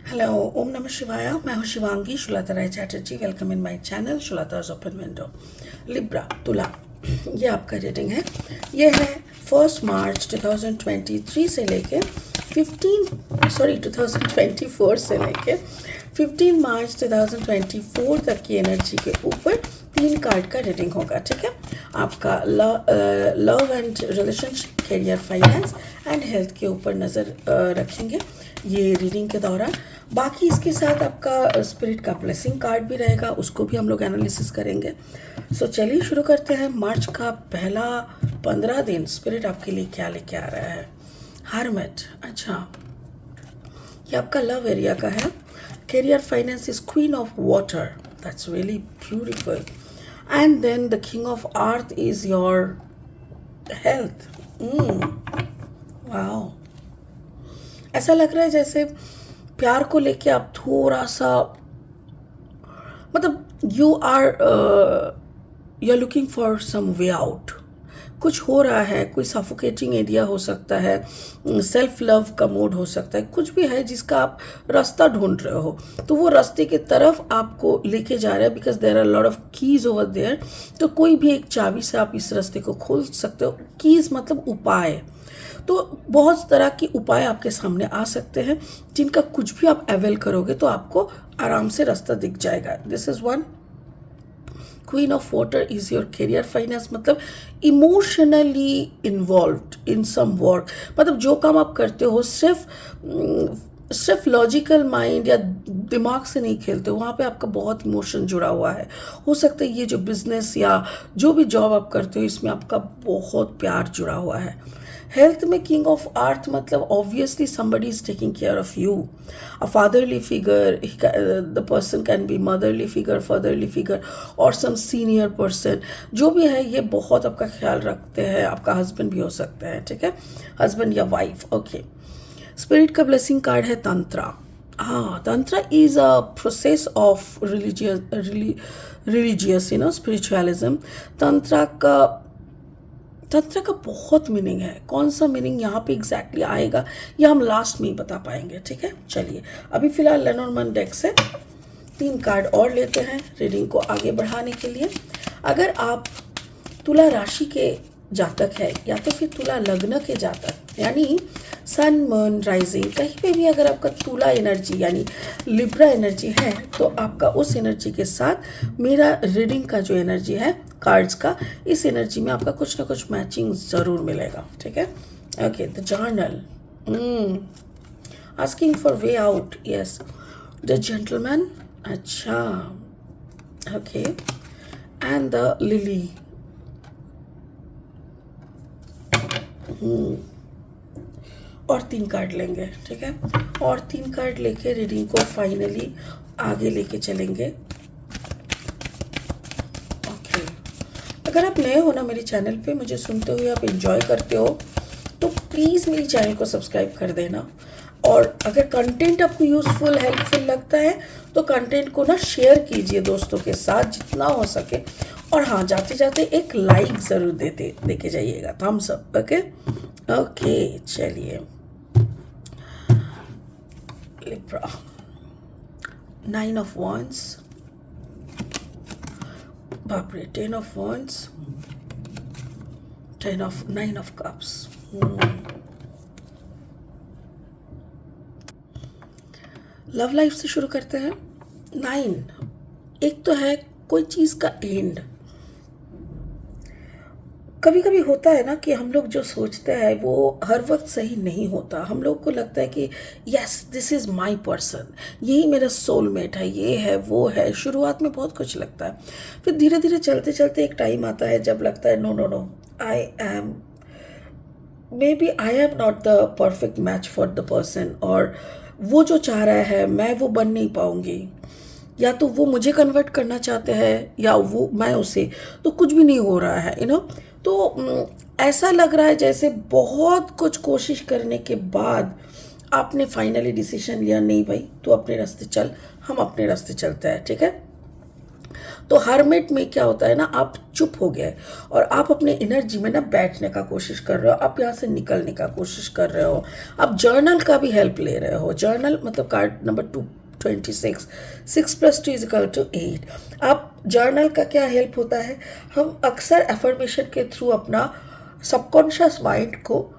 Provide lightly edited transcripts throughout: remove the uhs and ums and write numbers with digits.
Hello, ओम नमः शिवाय। मैं हूँ Shivangi Shulta Rai Chatterjee. Welcome in my channel Shulta's open window. Libra तुला, ये आपका रीडिंग है। ये है 1 मार्च 2023 से लेके 2024 से लेके 15 मार्च 2024 तक की एनर्जी के ऊपर 3 कार्ड का रीडिंग होगा। ठीक है, आपका love and relationship, career, finance and health के ऊपर नज़र रखेंगे ये रीडिंग के दौरान। बाकी इसके साथ आपका स्पिरिट का ब्लेसिंग कार्ड भी रहेगा, उसको भी हम लोग एनालिसिस करेंगे। सो चलिए शुरू करते हैं। मार्च का पहला 15 दिन स्पिरिट आपके लिए क्या लेके आ रहा है। हर्मिट, अच्छा ये आपका लव एरिया का है। Career finance is queen of water, that's really beautiful. And then the king of earth is your health. Wow, ऐसा लग रहा है जैसे प्यार को लेके आप थोड़ा सा, मतलब you are looking for some way out. कुछ हो रहा है, कोई सफोकेटिंग एरिया हो सकता है, सेल्फ लव का मोड हो सकता है, कुछ भी है जिसका आप रास्ता ढूंढ रहे हो। तो वो रास्ते की तरफ आपको लेके जा रहा है, because there are lot of keys over there. तो कोई भी एक चाबी से आप इस रास्ते को खोल सकते हो। कीज मतलब उपाय। तो बहुत तरह के उपाय आपके सामने आ सकते हैं, जिनका कुछ भी आप अवेल करोगे तो आपको आराम से रास्ता दिख जाएगा। This is one. Queen of water is your career finance, मतलब emotionally involved in some work. मतलब जो काम आप करते हो सिर्फ लॉजिकल माइंड या दिमाग से नहीं खेलते हो, वहाँ पे आपका बहुत इमोशन जुड़ा हुआ है। हो सकता है ये जो बिजनेस या जो भी जॉब आप करते हो इसमें आपका बहुत प्यार जुड़ा हुआ है। हेल्थ में किंग ऑफ अर्थ मतलब obviously somebody is taking care of you, a fatherly figure. The person can be motherly figure, fatherly figure or some senior person. जो भी है ये बहुत आपका ख्याल रखते हैं। आपका हस्बैंड भी हो सकता है, ठीक है, हस्बैंड या वाइफ। ओके, स्पिरिट का ब्लेसिंग कार्ड है तंत्रा। हाँ, tantra is a process of religious spiritualism. तंत्र का बहुत मीनिंग है। कौन सा मीनिंग यहाँ पे एग्जैक्टली आएगा ये हम लास्ट में ही बता पाएंगे। ठीक है, चलिए अभी फिलहाल लेनॉर्मन डेक से 3 कार्ड और लेते हैं रीडिंग को आगे बढ़ाने के लिए। अगर आप तुला राशि के जातक है या तो फिर तुला लग्न के जातक, यानी सन मून राइजिंग, कहीं पे भी अगर आपका तुला एनर्जी यानी लिब्रा एनर्जी है, तो आपका उस एनर्जी के साथ मेरा रीडिंग का जो एनर्जी है कार्ड्स का, इस एनर्जी में आपका कुछ ना कुछ मैचिंग ज़रूर मिलेगा। ठीक है, okay. The journal, asking for way out, yes. The gentleman, अच्छा, ओके। एंड द लिली, और 3 कार्ड लेंगे। ठीक है, और 3 कार्ड लेके रीडिंग को फाइनली आगे लेके चलेंगे। ओके, अगर आप नए हो ना मेरे चैनल पे, मुझे सुनते हुए आप एंजॉय करते हो, तो प्लीज़ मेरी चैनल को सब्सक्राइब कर देना। और अगर कंटेंट आपको यूज़फुल हेल्पफुल लगता है तो कंटेंट को ना शेयर कीजिए दोस्तों के साथ जितना हो सके। और हाँ, जाते जाते एक लाइक ज़रूर देके जाइएगा, थम्स अप। ओके ओके, चलिए। Libra, 9 of Wands, बाप रे, 10 of Wands, 9 of Cups। Love life से शुरू करते हैं। 9, एक तो है कोई चीज़ का एंड। कभी कभी होता है ना कि हम लोग जो सोचते हैं वो हर वक्त सही नहीं होता। हम लोग को लगता है कि yes, this is my person, यही मेरा सोलमेट है, ये है वो है। शुरुआत में बहुत कुछ लगता है, फिर धीरे धीरे चलते चलते एक टाइम आता है जब लगता है no no no, may I am not the perfect match for the person. और वो जो चाह रहा है मैं वो बन नहीं पाऊंगी, या तो वो मुझे कन्वर्ट करना चाहते हैं या वो मैं उसे, तो कुछ भी नहीं हो रहा है तो ऐसा लग रहा है जैसे बहुत कुछ कोशिश करने के बाद आपने फाइनली डिसीजन लिया, नहीं भाई तू अपने रास्ते चल, हम अपने रास्ते चलते हैं। ठीक है, तो हरमिट में क्या होता है ना, आप चुप हो गए और आप अपने एनर्जी में ना बैठने का कोशिश कर रहे हो, आप यहाँ से निकलने का कोशिश कर रहे हो, आप जर्नल का भी हेल्प ले रहे हो। जर्नल मतलब कार्ड नंबर 226, 6+2=8। आप जर्नल का क्या हेल्प होता है, हम अक्सर एफर्मेशन के थ्रू अपना सबकॉन्शियस माइंड को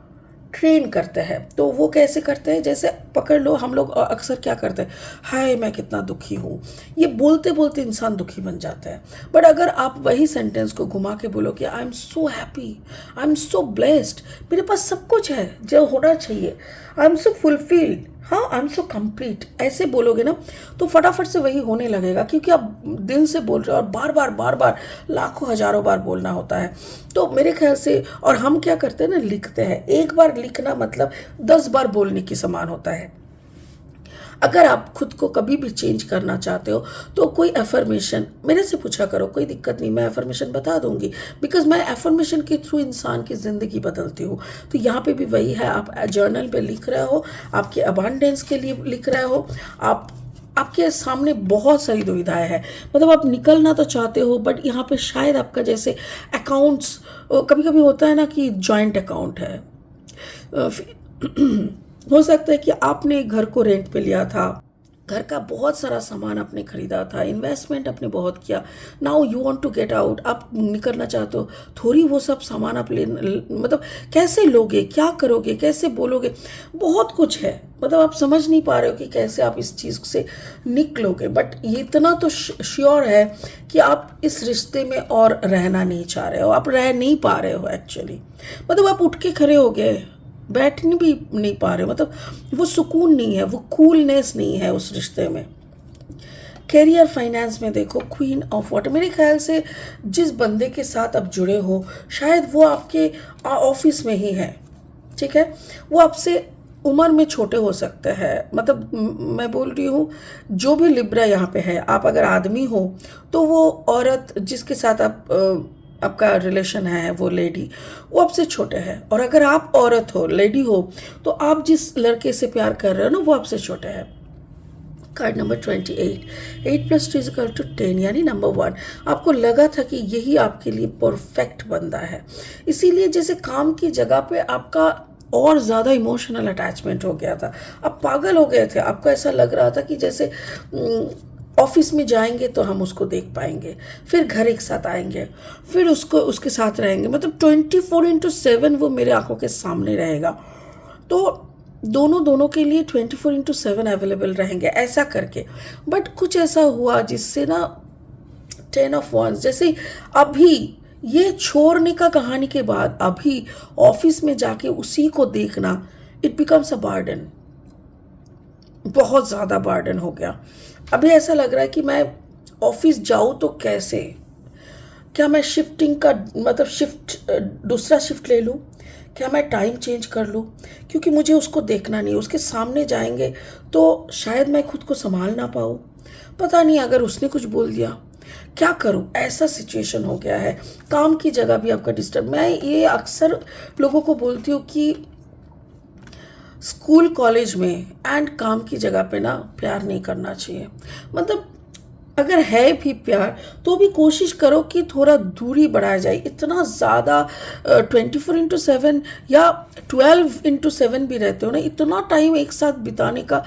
ट्रेन करते हैं। तो वो कैसे करते हैं, जैसे पकड़ लो, हम लोग अक्सर क्या करते हैं, हाय मैं कितना दुखी हूँ, ये बोलते बोलते इंसान दुखी बन जाता है। बट अगर आप वही सेंटेंस को घुमा के बोलो कि I am so happy, I am so blessed, मेरे पास सब कुछ है जो होना चाहिए, आई एम सो फुलफिल्ड, हाँ आई एम सो कंप्लीट, ऐसे बोलोगे ना तो फटाफट से वही होने लगेगा, क्योंकि आप दिल से बोल रहे हो और बार बार बार बार लाखों हजारों बार बोलना होता है। तो मेरे ख्याल से, और हम क्या करते हैं ना, लिखते हैं, एक बार लिखना मतलब 10 बार बोलने की समान होता है। अगर आप खुद को कभी भी चेंज करना चाहते हो तो कोई एफर्मेशन मेरे से पूछा करो, कोई दिक्कत नहीं, मैं एफर्मेशन बता दूंगी, बिकॉज मैं एफर्मेशन के थ्रू इंसान की ज़िंदगी बदलती हूँ। तो यहाँ पे भी वही है, आप जर्नल पे लिख रहे हो, आपके अबांडेंस के लिए लिख रहे हो, आपके सामने बहुत सारी दुविधाएं हैं, मतलब आप निकलना तो चाहते हो, बट यहाँ पे शायद आपका जैसे अकाउंट्स, कभी कभी होता है ना कि जॉइंट अकाउंट है, हो सकता है कि आपने घर को रेंट पे लिया था, घर का बहुत सारा सामान आपने खरीदा था, इन्वेस्टमेंट आपने बहुत किया, now you want to get out, आप निकलना चाहते हो, थोड़ी वो सब सामान आप मतलब कैसे लोगे, क्या करोगे, कैसे बोलोगे, बहुत कुछ है, मतलब आप समझ नहीं पा रहे हो कि कैसे आप इस चीज़ से निकलोगे। बट ये इतना तो श्योर है कि आप इस रिश्ते में और रहना नहीं चाह रहे हो, आप रह नहीं पा रहे हो एक्चुअली, मतलब आप उठ के खड़े हो गए, बैठने भी नहीं पा रहे, मतलब वो सुकून नहीं है, वो कूलनेस नहीं है उस रिश्ते में। कैरियर फाइनेंस में देखो, क्वीन ऑफ वाटर, मेरे ख्याल से जिस बंदे के साथ आप जुड़े हो शायद वो आपके ऑफिस में ही है, ठीक है, वो आपसे उम्र में छोटे हो सकते हैं, मतलब मैं बोल रही हूँ जो भी लिब्रा यहाँ पे है, आप अगर आदमी हो तो वो औरत जिसके साथ आपका रिलेशन है, वो लेडी, वो आपसे छोटे हैं, और अगर आप औरत हो, लेडी हो, तो आप जिस लड़के से प्यार कर रहे हो ना वो आपसे छोटे हैं। कार्ड नंबर 28, 8+2=10, यानी नंबर 1, आपको लगा था कि यही आपके लिए परफेक्ट बंदा है, इसीलिए जैसे काम की जगह पे आपका और ज़्यादा इमोशनल अटैचमेंट हो गया था, आप पागल हो गए थे, आपको ऐसा लग रहा था कि जैसे ऑफिस में जाएंगे तो हम उसको देख पाएंगे, फिर घर एक साथ आएंगे, फिर उसके साथ रहेंगे, मतलब 24/7 वो मेरे आंखों के सामने रहेगा, तो दोनों के लिए 24/7 अवेलेबल रहेंगे, ऐसा करके। बट कुछ ऐसा हुआ जिससे ना 10 ऑफ वंस, जैसे अभी ये छोड़ने का कहानी के बाद अभी ऑफिस में जाके उसी को देखना, इट बिकम्स अ बर्डन, बहुत ज़्यादा बर्डन हो गया। अभी ऐसा लग रहा है कि मैं ऑफिस जाऊँ तो कैसे, क्या मैं शिफ्टिंग का मतलब दूसरा शिफ्ट ले लूँ, क्या मैं टाइम चेंज कर लूँ, क्योंकि मुझे उसको देखना नहीं, उसके सामने जाएंगे तो शायद मैं खुद को संभाल ना पाऊँ, पता नहीं अगर उसने कुछ बोल दिया क्या करूँ, ऐसा सिचुएशन हो गया है। काम की जगह भी आपका डिस्टर्ब, मैं ये अक्सर लोगों को बोलती हूँ कि स्कूल कॉलेज में एंड काम की जगह पे ना प्यार नहीं करना चाहिए, मतलब अगर है भी प्यार तो भी कोशिश करो कि थोड़ा दूरी बढ़ाया जाए, इतना ज़्यादा 24/7 या 12/7 भी रहते हो ना, इतना टाइम एक साथ बिताने का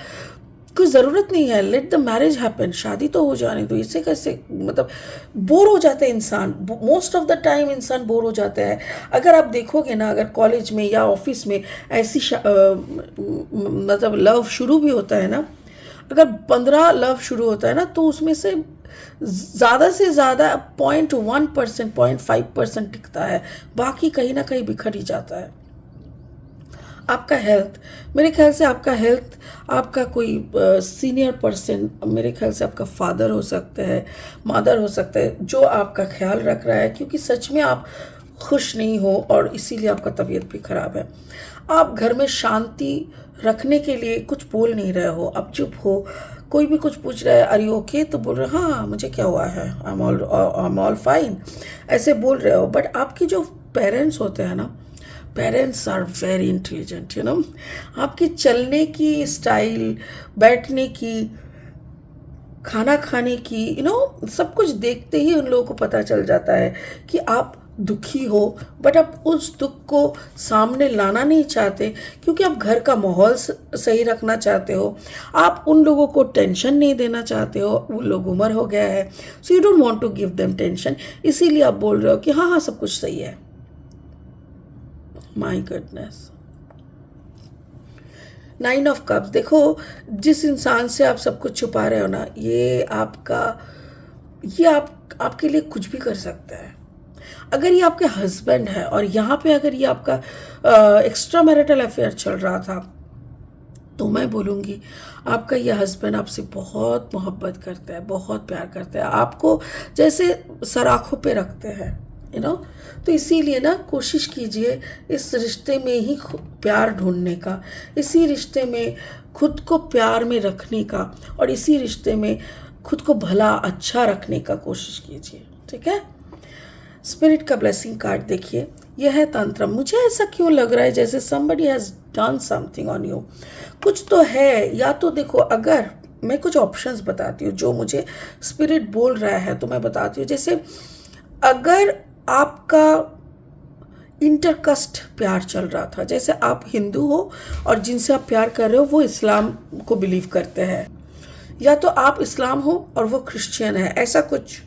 कोई ज़रूरत नहीं है। लेट द मैरिज हैपन, शादी तो हो जाने दो, इससे कैसे मतलब बोर हो जाते हैं इंसान, मोस्ट ऑफ द टाइम इंसान बोर हो जाता है। अगर आप देखोगे ना, अगर कॉलेज में या ऑफिस में ऐसी मतलब लव शुरू भी होता है ना, अगर 15 लव शुरू होता है ना तो उसमें से ज़्यादा 0.1%, 0.5% टिकता है, बाकी कहीं ना कहीं बिखर ही जाता है। आपका हेल्थ, मेरे ख्याल से आपका हेल्थ, आपका कोई सीनियर पर्सन, मेरे ख्याल से आपका फादर हो सकता है, मदर हो सकता है, जो आपका ख्याल रख रहा है, क्योंकि सच में आप खुश नहीं हो और इसीलिए आपका तबीयत भी ख़राब है। आप घर में शांति रखने के लिए कुछ बोल नहीं रहे हो, आप चुप हो, कोई भी कुछ पूछ रहा है अरे ओके तो बोल रहे हो हाँ मुझे क्या हुआ है, आई एम ऑल फाइन, ऐसे बोल रहे हो। बट आपके जो पेरेंट्स होते हैं ना, parents are very intelligent, you know, आपकी चलने की स्टाइल, बैठने की, खाना खाने की सब कुछ देखते ही उन लोगों को पता चल जाता है कि आप दुखी हो, बट आप उस दुख को सामने लाना नहीं चाहते क्योंकि आप घर का माहौल सही रखना चाहते हो। आप उन लोगों को टेंशन नहीं देना चाहते हो, वो लोग उम्र हो गया है, so you don't want to give them tension, इसीलिए आप बोल रहे हो कि हाँ हाँ सब कुछ सही है। My goodness, 9 of cups. देखो, जिस इंसान से आप सब कुछ छुपा रहे हो ना, ये आपके लिए कुछ भी कर सकता है। अगर ये आपके हस्बैंड है और यहाँ पे अगर ये आपका एक्स्ट्रा मैरिटल अफेयर चल रहा था, तो मैं बोलूँगी आपका ये हस्बैंड आपसे बहुत मोहब्बत करता है, बहुत प्यार करता है, आपको जैसे सराखों पे रखते हैं, तो इसीलिए ना कोशिश कीजिए इस रिश्ते में ही प्यार ढूंढने का, इसी रिश्ते में खुद को प्यार में रखने का, और इसी रिश्ते में खुद को भला अच्छा रखने का कोशिश कीजिए, ठीक है। स्पिरिट का ब्लेसिंग कार्ड देखिए, यह है तंत्र। मुझे ऐसा क्यों लग रहा है जैसे somebody has done something on you, कुछ तो है। या तो देखो, अगर मैं कुछ ऑप्शंस बताती हूँ जो मुझे स्पिरिट बोल रहा है, तो मैं बताती हूँ। जैसे अगर आपका इंटरकास्ट प्यार चल रहा था, जैसे आप हिंदू हो और जिनसे आप प्यार कर रहे हो वो इस्लाम को बिलीव करते हैं, या तो आप इस्लाम हो और वो क्रिश्चियन है, ऐसा कुछ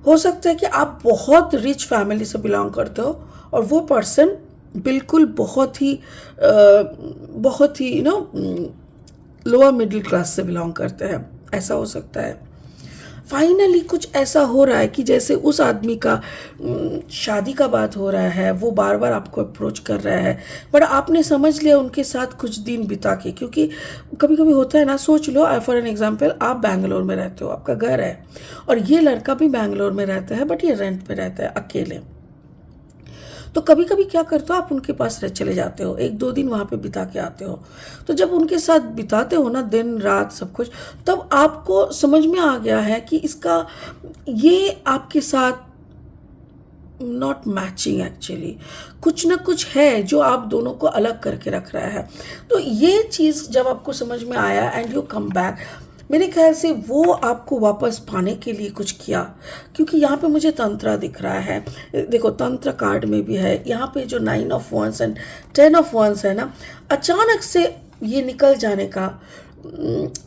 हो सकता है कि आप बहुत रिच फैमिली से बिलोंग करते हो और वो पर्सन बिल्कुल बहुत ही लोअर मिडिल क्लास से बिलोंग करते हैं, ऐसा हो सकता है। फाइनली कुछ ऐसा हो रहा है कि जैसे उस आदमी का शादी का बात हो रहा है, वो बार बार आपको अप्रोच कर रहा है, बट आपने समझ लिया उनके साथ कुछ दिन बिता के, क्योंकि कभी कभी होता है ना, सोच लो फॉर एन एग्जांपल, आप बैंगलोर में रहते हो, आपका घर है, और ये लड़का भी बैंगलोर में रहता है, बट ये रेंट पे रहता है अकेले। तो कभी कभी क्या करते हो, आप उनके पास चले जाते हो, 1-2 दिन वहाँ पे बिता के आते हो। तो जब उनके साथ बिताते हो ना, दिन रात सब कुछ, तब आपको समझ में आ गया है कि ये आपके साथ नॉट मैचिंग, एक्चुअली कुछ ना कुछ है जो आप दोनों को अलग करके रख रहा है। तो ये चीज़ जब आपको समझ में आया एंड यू कम बैक, मेरे ख्याल से वो आपको वापस पाने के लिए कुछ किया, क्योंकि यहाँ पे मुझे तंत्र दिख रहा है। देखो, तंत्र कार्ड में भी है, यहाँ पे जो 9 of ones and 10 of ones है ना, अचानक से ये निकल जाने का,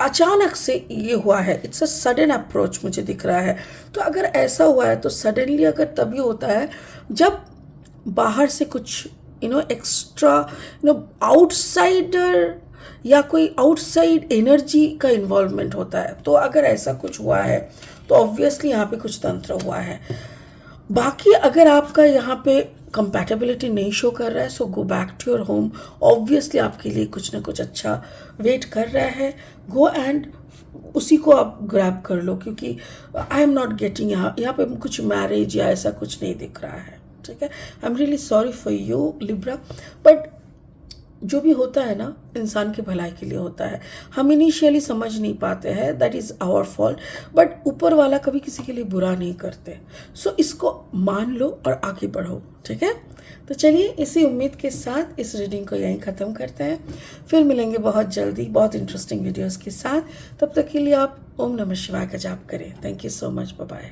अचानक से ये हुआ है, इट्स अ सडन अप्रोच मुझे दिख रहा है। तो अगर ऐसा हुआ है तो सडनली अगर तभी होता है जब बाहर से कुछ एक्स्ट्रा आउटसाइडर या कोई आउटसाइड एनर्जी का इन्वॉल्वमेंट होता है। तो अगर ऐसा कुछ हुआ है तो ऑब्वियसली यहाँ पे कुछ तंत्र हुआ है। बाकी अगर आपका यहाँ पे कंपैटिबिलिटी नहीं शो कर रहा है, so go back to your home, obviously आपके लिए कुछ ना कुछ अच्छा वेट कर रहा है। गो एंड उसी को आप ग्रैब कर लो, क्योंकि आई एम नॉट गेटिंग यहाँ पे कुछ मैरिज या ऐसा कुछ नहीं दिख रहा है, ठीक है। I am really sorry for you Libra, but जो भी होता है ना, इंसान के भलाई के लिए होता है। हम इनिशियली समझ नहीं पाते हैं, that is our fault, but ऊपर वाला कभी किसी के लिए बुरा नहीं करते। सो इसको मान लो और आगे बढ़ो, ठीक है। तो चलिए, इसी उम्मीद के साथ इस रीडिंग को यहीं ख़त्म करते हैं। फिर मिलेंगे बहुत जल्दी बहुत इंटरेस्टिंग वीडियोज़ के साथ। तब तक के लिए आप ओम नमः शिवाय का जाप करें। Thank you so much, bye bye.